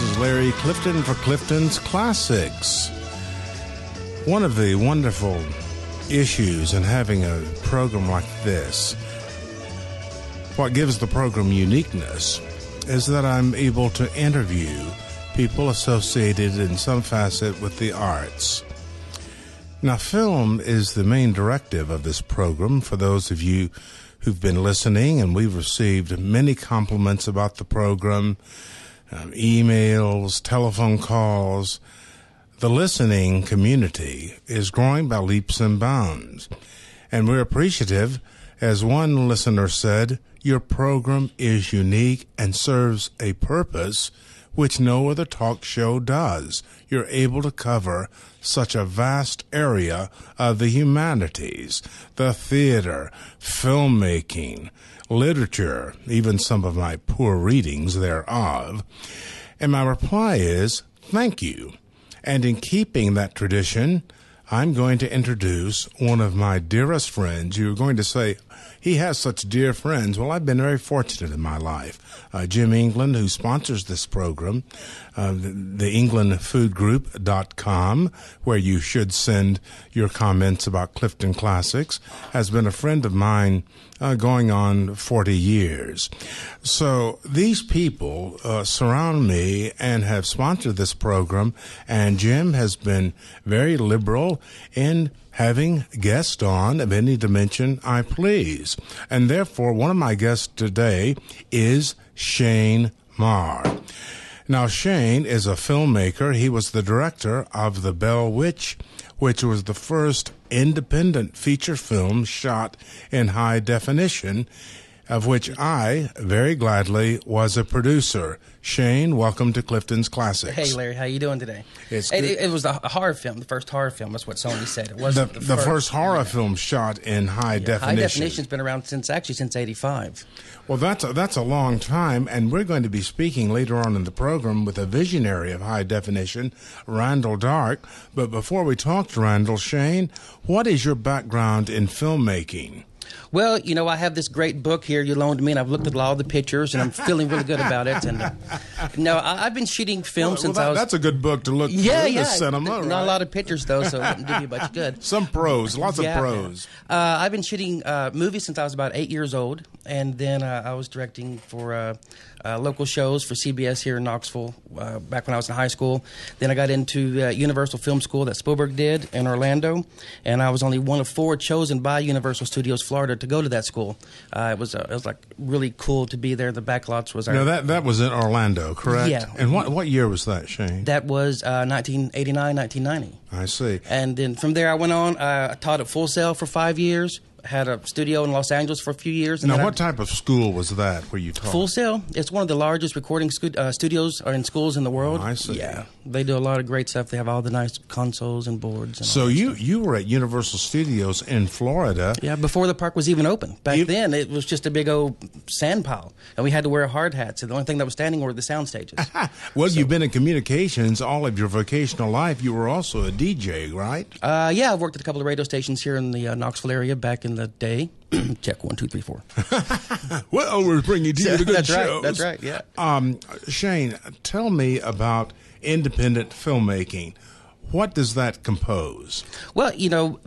This is Larry Clifton for Cliftons Classics. One of the wonderful issues in having a program like this, what gives the program uniqueness, is that I'm able to interview people associated in some facet with the arts. Now, film is the main directive of this program. For those of you who've been listening, and we've received many compliments about the program, emails, telephone calls. The listening community is growing by leaps and bounds. And we're appreciative. As one listener said, your program is unique and serves a purpose which no other talk show does. You're able to cover such a vast area of the humanities, the theater, filmmaking, literature, even some of my poor readings thereof. And my reply is, thank you. And in keeping that tradition, I'm going to introduce one of my dearest friends. You're going to say, he has such dear friends. Well, I've been very fortunate in my life. Jim England, who sponsors this program, the englandfoodgroup.com, where you should send your comments about Clifton Classics, has been a friend of mine going on 40 years. So these people surround me and have sponsored this program, and Jim has been very liberal in having guests on of any dimension I please. And therefore, one of my guests today is Shane Marr. Now, Shane is a filmmaker. He was the director of The Bell Witch, which was the first independent feature film shot in high definition, of which I, very gladly, was a producer. Shane, welcome to Clifton's Classics. Hey, Larry, how you doing today? It was a horror film, the first horror film. That's what Sony said. It wasn't the first horror film shot in high definition. High definition's been around since '85. Well, that's a long time, and we're going to be speaking later on in the program with a visionary of high definition, Randall Dark. But before we talk to Randall, Shane, what is your background in filmmaking? Well, you know, I have this great book here you loaned me, and I've looked at all the pictures, and I'm feeling really good about it. And I've been shooting film since I was... That's a good book to look through the cinema, right? Not a lot of pictures, though, so it wouldn't do you much good. Some pros, lots of pros. I've been shooting movies since I was about 8 years old, and then I was directing for local shows for CBS here in Knoxville back when I was in high school. Then I got into Universal Film School that Spielberg did in Orlando, and I was only one of 4 chosen by Universal Studios Florida to go to that school. It was like really cool to be there. The backlots was our... Now that was in Orlando, correct? Yeah. And what year was that, Shane? That was 1989, 1990. I see. And then from there I went on. I taught at Full Sail for 5 years. Had a studio in Los Angeles for a few years. And now, what type of school was that where you taught? Full Sail. It's one of the largest recording studios or in schools in the world. Oh, I see. Yeah, they do a lot of great stuff. They have all the nice consoles and boards. And so you were at Universal Studios in Florida. Yeah, before the park was even open. Back then, it was just a big old sand pile, and we had to wear hard hats. And the only thing that was standing were the sound stages. Well, you've been in communications all of your vocational life. You were also a DJ, right? Yeah, I've worked at a couple of radio stations here in the Knoxville area back in the day. Check 1, 2, 3, 4. Well, we're bringing to you the good shows. That's right. Yeah. Shane, tell me about independent filmmaking. What does that compose? Well, you know,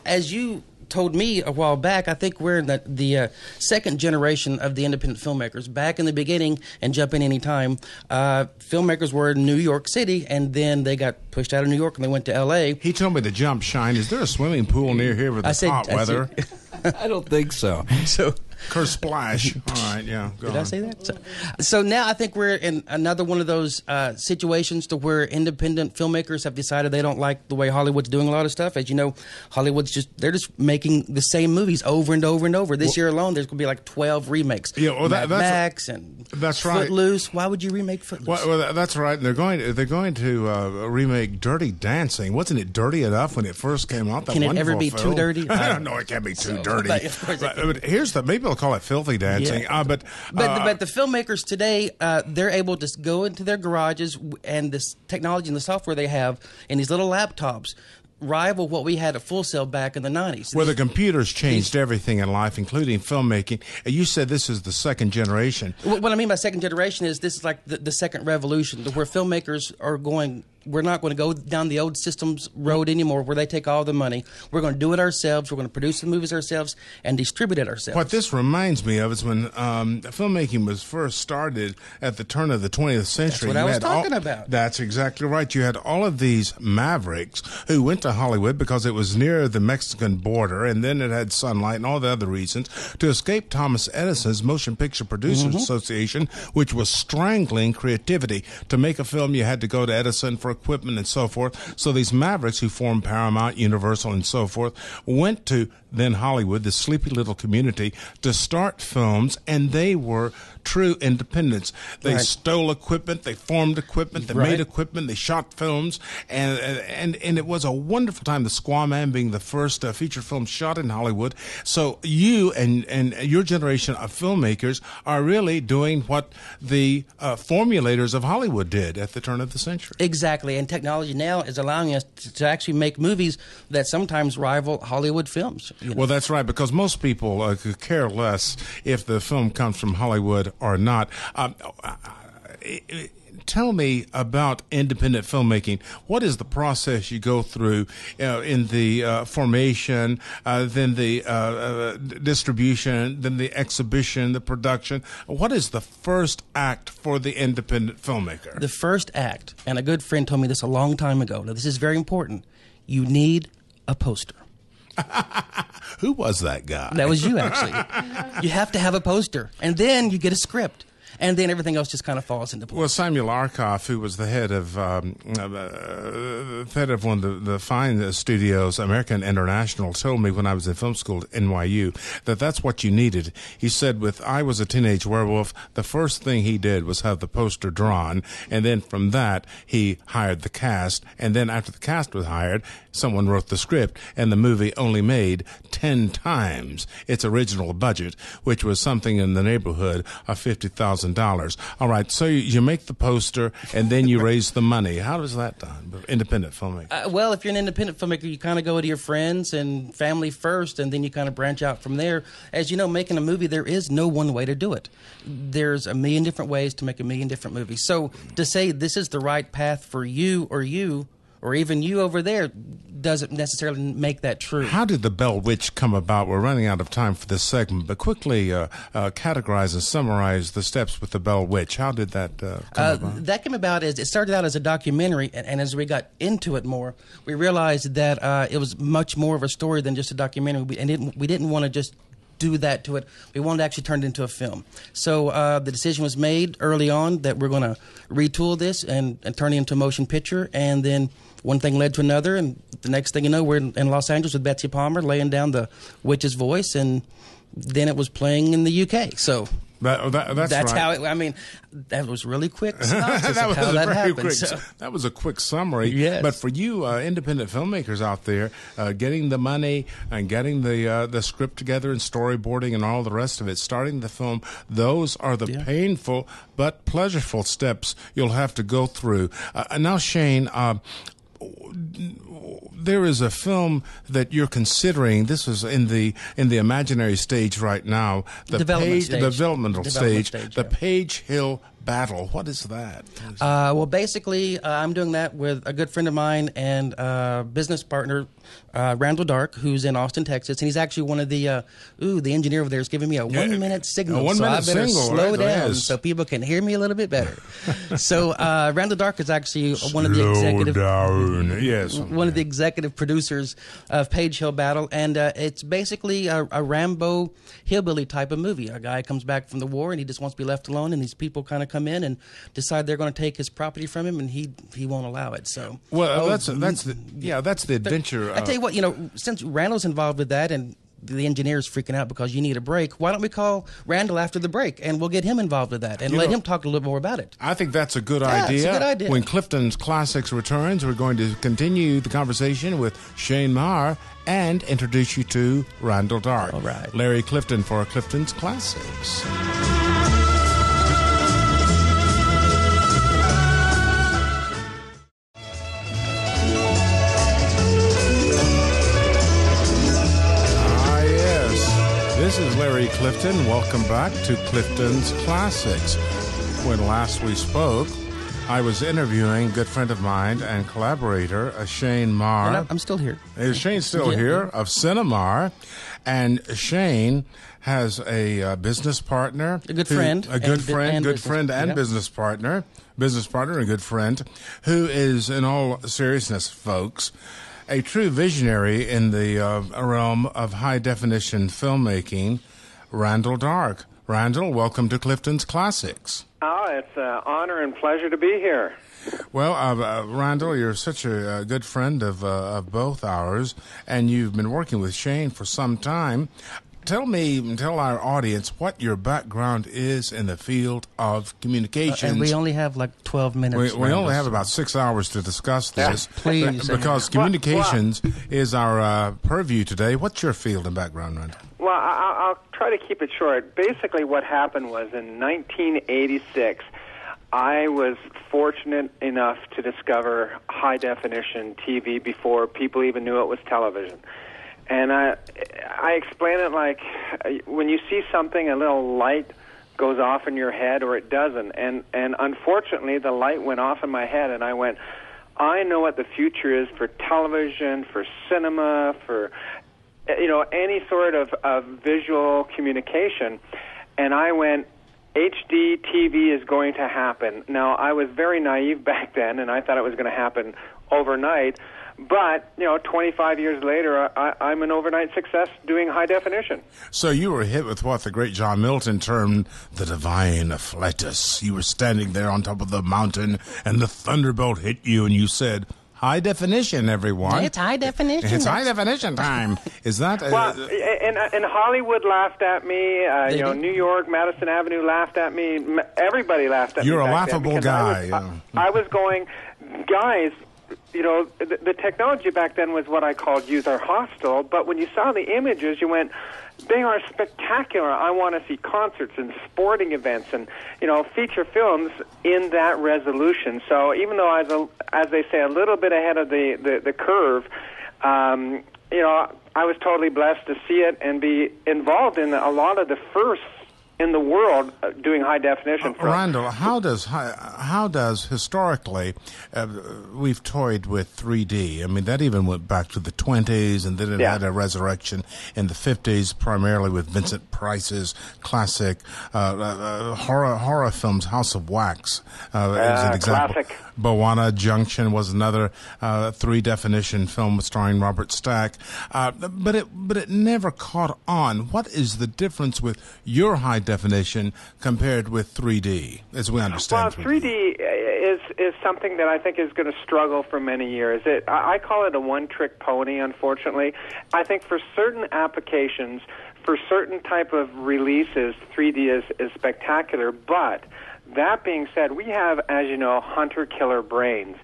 as you told me a while back, I think we're in the second generation of the independent filmmakers. Back in the beginning, and jump in any time, filmmakers were in New York City, and then they got pushed out of New York and they went to L.A. He told me to jump, Shine. Is there a swimming pool near here with the hot weather? I don't think so. Curse splash. All right, yeah. Go on. Did I say that? So now I think we're in another one of those situations to where independent filmmakers have decided they don't like the way Hollywood's doing a lot of stuff. As you know, they're just making the same movies over and over and over. This year alone, there's going to be like 12 remakes. Yeah, well, Mad Max and that's right. Footloose. Why would you remake Footloose? Well, that's right. And they're going to remake Dirty Dancing. Wasn't it dirty enough when it first came out? Can it ever be film? Too dirty? I don't know. It can't be too dirty. But here's maybe they'll call it Filthy Dancing. Yeah. But the filmmakers today, they're able to go into their garages and this technology and the software they have in these little laptops. rival what we had at Full Sail back in the 90s. Where the computers changed everything in life, including filmmaking. And you said this is the second generation. What I mean by second generation is this is like the second revolution, where filmmakers are going. We're not going to go down the old systems road anymore where they take all the money. We're going to do it ourselves. We're going to produce the movies ourselves and distribute it ourselves. What this reminds me of is when filmmaking was first started at the turn of the 20th century. That's what I was talking about. That's exactly right. You had all of these mavericks who went to Hollywood because it was near the Mexican border, and then it had sunlight and all the other reasons, to escape Thomas Edison's Motion Picture Producers Association, which was strangling creativity. To make a film, you had to go to Edison for equipment and so forth. So these mavericks who formed Paramount, Universal, and so forth went to then Hollywood, this sleepy little community, to start films, and they were true independents. They stole equipment, they formed equipment, they made equipment, they shot films, and it was a wonderful time. The Squaw Man being the first feature film shot in Hollywood. So you and your generation of filmmakers are really doing what the formulators of Hollywood did at the turn of the century. Exactly, and technology now is allowing us to actually make movies that sometimes rival Hollywood films. You know? Well, that's right, because most people could care less if the film comes from Hollywood or not. Tell me about independent filmmaking. What is the process you go through in the formation, then the distribution, then the exhibition, the production? What is the first act for the independent filmmaker? The first act, and a good friend told me this a long time ago. Now, this is very important. You need a poster. Who was that guy? That was you, actually. You have to have a poster, and then you get a script. And then everything else just kind of falls into place. Well, Samuel Arkoff, who was the head of one of the fine studios, American International, told me when I was in film school at NYU that that's what you needed. He said, with I Was a Teenage Werewolf, the first thing he did was have the poster drawn, and then from that, he hired the cast, and then after the cast was hired, someone wrote the script, and the movie only made 10 times its original budget, which was something in the neighborhood of $50,000. All right, so you make the poster, and then you raise the money. How is that done? Independent filmmaker. Well, if you're an independent filmmaker, you kind of go to your friends and family first, and then you kind of branch out from there. As you know, making a movie, there is no one way to do it. There's a million different ways to make a million different movies. So to say this is the right path for you, or even you over there, doesn't necessarily make that true. How did the Bell Witch come about? We're running out of time for this segment, but quickly categorize and summarize the steps with the Bell Witch. How did that come about? That came about as it started out as a documentary, and as we got into it more, we realized that it was much more of a story than just a documentary, we didn't want to just do that to it. We wanted to actually turn it into a film. So the decision was made early on that we're going to retool this and turn it into a motion picture, and then one thing led to another, and the next thing you know, we're in Los Angeles with Betsy Palmer laying down the witch's voice, and then it was playing in the UK. So that's right. how it, I mean, that was really quick synopsis of how that happened. That was a quick summary. Yes. But for you independent filmmakers out there, getting the money and getting the script together and storyboarding and all the rest of it, starting the film, those are the painful but pleasurable steps you'll have to go through. Now, Shane, there is a film that you're considering. This is in the imaginary stage right now. The developmental stage. The Page Hill Battle. What is that? Well, basically, I'm doing that with a good friend of mine and business partner, Randall Dark, who's in Austin, Texas, and he's actually one of the engineer over there is giving me a 1 minute signal. So I better slow down so people can hear me a little bit better. So Randall Dark is actually one of the executive producers of Page Hill Battle, and it's basically a Rambo hillbilly type of movie. A guy comes back from the war and he just wants to be left alone, and these people kind of come in and decide they're going to take his property from him, and he won't allow it. So that's the adventure. I tell you what, since Randall's involved with that and the engineer's freaking out because you need a break, why don't we call Randall after the break and we'll get him involved with that and let him talk a little more about it. I think that's a good idea. It's a good idea. When Cliftons Classics returns, we're going to continue the conversation with Shane Marr and introduce you to Randall Dark. All right. Larry Clifton for Cliftons Classics. This is Larry Clifton. Welcome back to Clifton's Classics. When last we spoke, I was interviewing a good friend of mine and collaborator, Shane Marr. Well, I'm still here. Is Shane still here? Of Cinemarr. And Shane has a business partner. A good friend. A good friend and business partner. Business partner and good friend, who is, in all seriousness, folks, a true visionary in the realm of high-definition filmmaking, Randall Dark. Randall, welcome to Clifton's Classics. Oh, it's an honor and pleasure to be here. Well, Randall, you're such a good friend of both ours, and you've been working with Shane for some time. Tell our audience what your background is in the field of communications. And we only have like 12 minutes. We only have about 6 hours to discuss this. Yeah, please. Because communications is our purview today. What's your field and background, Randall? Well, I'll try to keep it short. Basically, what happened was in 1986, I was fortunate enough to discover high-definition TV before people even knew it was television. And I explain it like when you see something, a little light goes off in your head or it doesn't. And unfortunately, the light went off in my head, and I went, I know what the future is for television, for cinema, for any sort of visual communication. And I went, HDTV is going to happen. Now, I was very naive back then, and I thought it was going to happen overnight. But, 25 years later, I'm an overnight success doing high definition. So you were hit with what the great John Milton termed the divine afflatus. You were standing there on top of the mountain, and the thunderbolt hit you, and you said, high definition, everyone. It's high definition. It's high definition time. Is that... Well, and Hollywood laughed at me. New York, Madison Avenue laughed at me. Everybody laughed at me. You're a back laughable then guy. I was going, guys... the technology back then was what I called user hostile, but when you saw the images, you went, they are spectacular. I want to see concerts and sporting events and, feature films in that resolution. So even though I was, as they say, a little bit ahead of the curve, I was totally blessed to see it and be involved in a lot of the firsts in the world doing high definition. Randall, how does historically we've toyed with 3D? I mean, that even went back to the 20s, and then it had a resurrection in the 50s, primarily with Vincent Price's classic horror films, House of Wax. Is an example. Classic. Boana Junction was another 3-definition film starring Robert Stack, but it never caught on. What is the difference with your high definition compared with 3D, as we understand? Well, 3D is something that I think is going to struggle for many years. I call it a one-trick pony, unfortunately. I think for certain applications, for certain type of releases, 3D is spectacular, but that being said, we have, as you know, hunter-killer brains.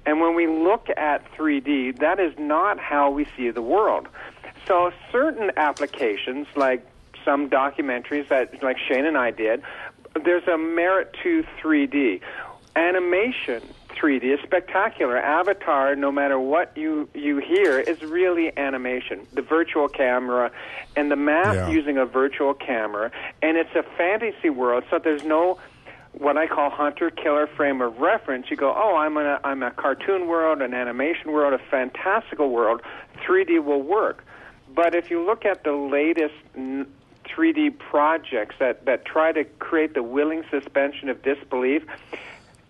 And when we look at 3D, that is not how we see the world. So certain applications, like some documentaries that like Shane and I did, there's a merit to 3D. Animation, 3D is spectacular. Avatar, no matter what you hear, is really animation. The virtual camera and the math using a virtual camera. And it's a fantasy world, so there's no what I call hunter-killer frame of reference. You go, I'm a cartoon world, an animation world, a fantastical world. 3D will work. But if you look at the latest 3D projects that try to create the willing suspension of disbelief,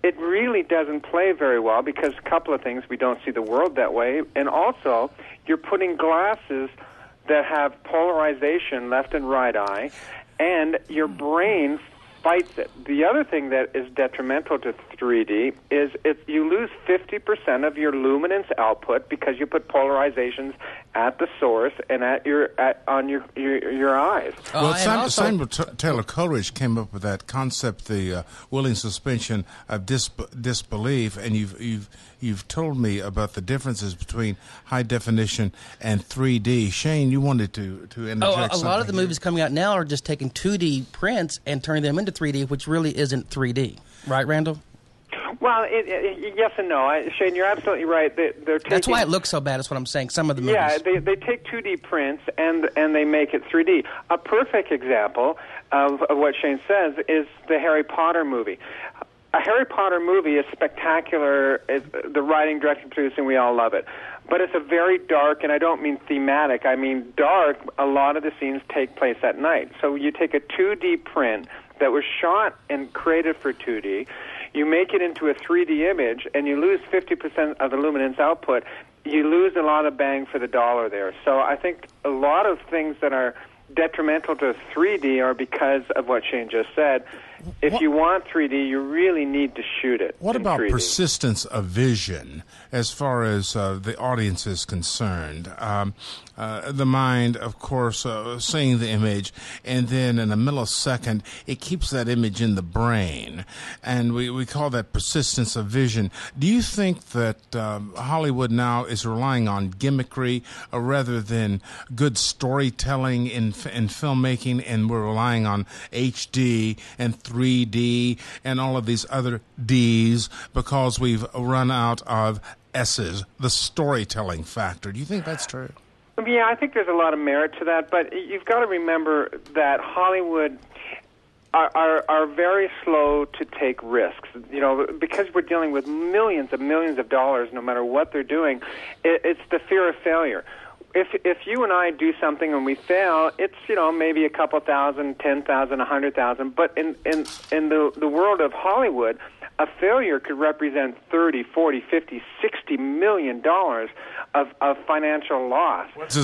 it really doesn't play very well because a couple of things, we don't see the world that way, and also you're putting glasses that have polarization left and right eye, and your brain fights it. The other thing that is detrimental to 3D is you lose 50% of your luminance output because you put polarizations at the source and on your eyes. Well, Samuel Taylor Coleridge came up with that concept, the willing suspension of disbelief, and you've told me about the differences between high definition and 3D. Shane, you wanted to interject something. A lot of the movies coming out now are just taking 2D prints and turning them into 3D, which really isn't 3D. Right, Randall? Well, yes and no. Shane, you're absolutely right. They're taking, that's why it looks so bad, is what I'm saying, some of the movies. Yeah, they take 2D prints and they make it 3D. A perfect example of what Shane says is the Harry Potter movie. A Harry Potter movie is spectacular. The writing, directing, producing, we all love it. But it's a very dark, and I don't mean thematic, I mean dark. A lot of the scenes take place at night. So you take a 2D print that was shot and created for 2D, you make it into a 3D image, and you lose 50% of the luminance output. You lose a lot of bang for the dollar there. So I think a lot of things that are detrimental to 3D are because of what Shane just said. If you want 3D, you really need to shoot it. What about 3D. Persistence of vision as far as the audience is concerned? The mind, of course, seeing the image, and then in a millisecond, it keeps that image in the brain. And we call that persistence of vision. Do you think that Hollywood now is relying on gimmickry rather than good storytelling in filmmaking, and we're relying on HD and 3D and all of these other Ds because we've run out of S's, the storytelling factor? Do you think that's true? Yeah, I think there's a lot of merit to that, but you've got to remember that Hollywood are very slow to take risks. You know, because we're dealing with millions of dollars, no matter what they're doing, it's the fear of failure. If you and I do something and we fail, it's, you know, maybe a couple thousand, 10,000, 100,000. But in the world of Hollywood, a failure could represent 30, 40, 50, 60 $million of financial loss. It's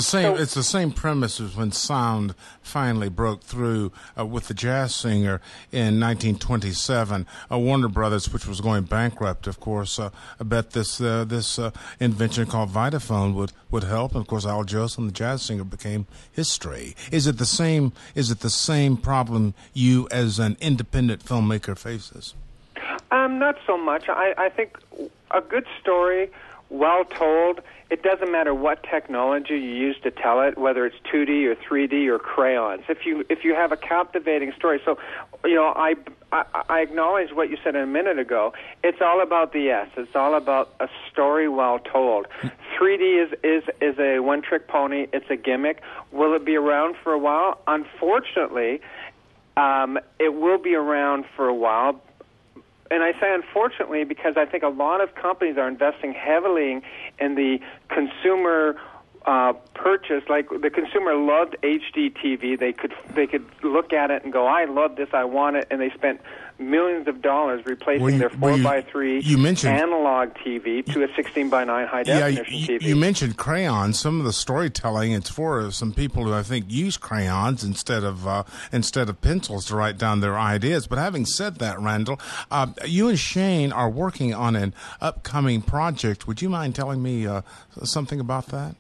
the same premise as when sound finally broke through with the Jazz Singer in 1927. Warner Brothers, which was going bankrupt, of course, I bet this invention called Vitaphone would help. And of course, Al Jolson, the Jazz Singer, became history. Is it the same problem you as an independent filmmaker faces? Not so much. I think a good story, well told, it doesn't matter what technology you use to tell it, whether it's 2D or 3D or crayons. If you have a captivating story, so, you know, I acknowledge what you said a minute ago. It's all about the S. It's all about a story well told. 3D is a one-trick pony. It's a gimmick. Will it be around for a while? Unfortunately, it will be around for a while. And I say unfortunately because I think a lot of companies are investing heavily in the consumer purchase. Like the consumer loved HDTV. They could look at it and go, I love this, I want it, and they spent millions of dollars replacing their 4x3 analog TV to a 16:9 high definition TV. You mentioned crayons. Some of the storytelling, it's for some people who I think use crayons instead of pencils to write down their ideas. But having said that, Randall, you and Shane are working on an upcoming project. Would you mind telling me something about that?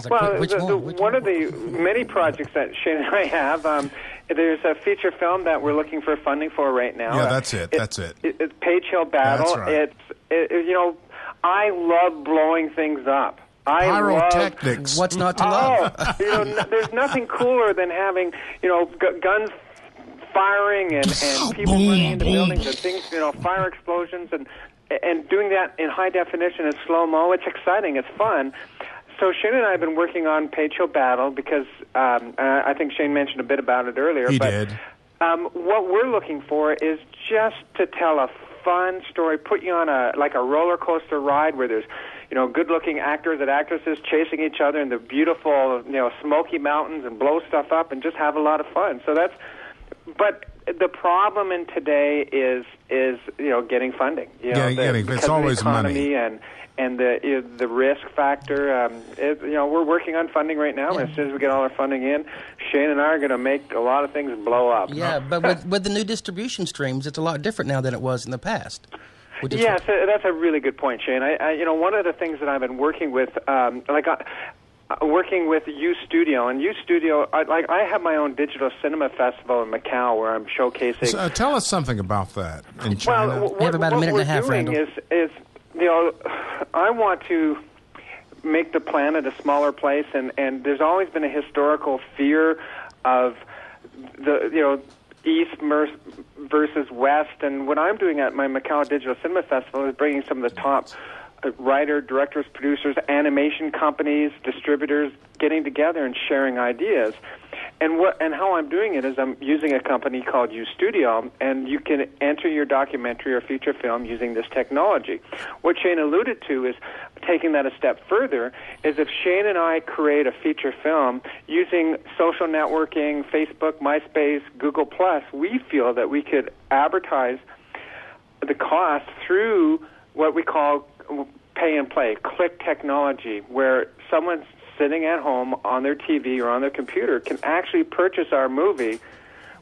Well, one of the many projects that Shane and I have, there's a feature film that we're looking for funding for right now. Yeah, that's it. It's Page Hill Battle. That's right. You know, I love blowing things up. Pyrotechnics. What's not to love? You know, there's nothing cooler than having, you know, guns firing and people running into buildings and things, you know, fire explosions and doing that in high definition and slow-mo. It's exciting. It's fun. So Shane and I have been working on Page Hill Battle because I think Shane mentioned a bit about it earlier. He did. What we're looking for is just to tell a fun story, put you on a roller coaster ride where there's, you know, good-looking actors and actresses chasing each other in the beautiful, you know, Smoky Mountains and blow stuff up and just have a lot of fun. So that's. But the problem in today is you know, getting funding. You know, it's always money. And the risk factor, you know, we're working on funding right now. And as soon as we get all our funding in, Shane and I are going to make a lot of things blow up. Yeah, but with the new distribution streams, it's a lot different now than it was in the past. Yeah, so that's a really good point, Shane. You know, one of the things that I've been working with, working with U Studio, and U Studio, I have my own digital cinema festival in Macau where I'm showcasing. So, tell us something about that in China. We have about a minute and a half, Randall. Is you know, I want to make the planet a smaller place, and there's always been a historical fear of the, you know, East versus West. And what I'm doing at my Macabre Digital Cinema Festival is bringing some of the top writer, directors, producers, animation companies, distributors getting together and sharing ideas. And how I'm doing it is I'm using a company called UStudio, and you can enter your documentary or feature film using this technology. What Shane alluded to is taking that a step further, is if Shane and I create a feature film using social networking, Facebook, MySpace, Google+, we feel that we could advertise the cost through what we call pay and play, click technology, where someone's sitting at home on their TV or on their computer can actually purchase our movie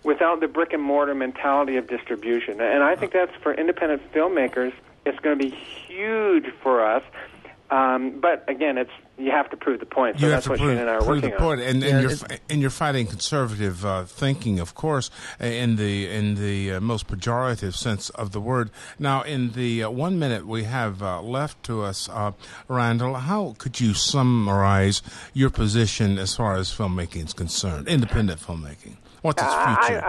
without the brick and mortar mentality of distribution. And I think that's, for independent filmmakers, it's going to be huge for us. But again, you have to prove the point. So that's what Shane and I are working on. And you're fighting conservative thinking, of course, in the most pejorative sense of the word. Now, in the 1 minute we have left to us, Randall, how could you summarize your position as far as filmmaking is concerned, independent filmmaking? What's its future?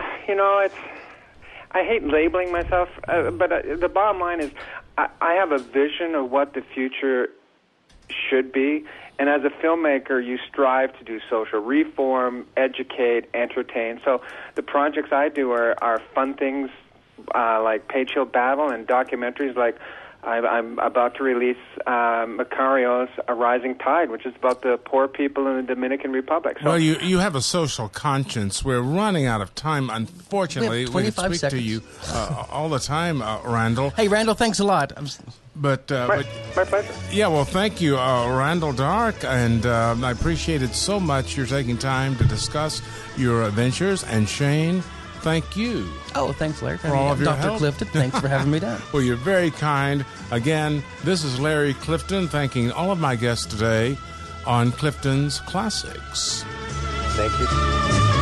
I hate labeling myself, but the bottom line is I have a vision of what the future should be, and as a filmmaker you strive to do social reform, educate, entertain. So the projects I do are fun things like Page Hill Battle, and documentaries like I'm about to release Macabre's A Rising Tide, which is about the poor people in the Dominican Republic. So, well, you have a social conscience. We're running out of time, unfortunately. We have 25 speak seconds. to you all the time, Randall. Hey, Randall, thanks a lot. My pleasure. Yeah, well, thank you, Randall Dark, and I appreciate it so much. You're taking time to discuss your adventures, and Shane, thank you. Oh, thanks, Larry. For all of your Dr. help. Clifton, thanks for having me down. Well, you're very kind. Again, this is Larry Clifton thanking all of my guests today on Cliftons Classics. Thank you.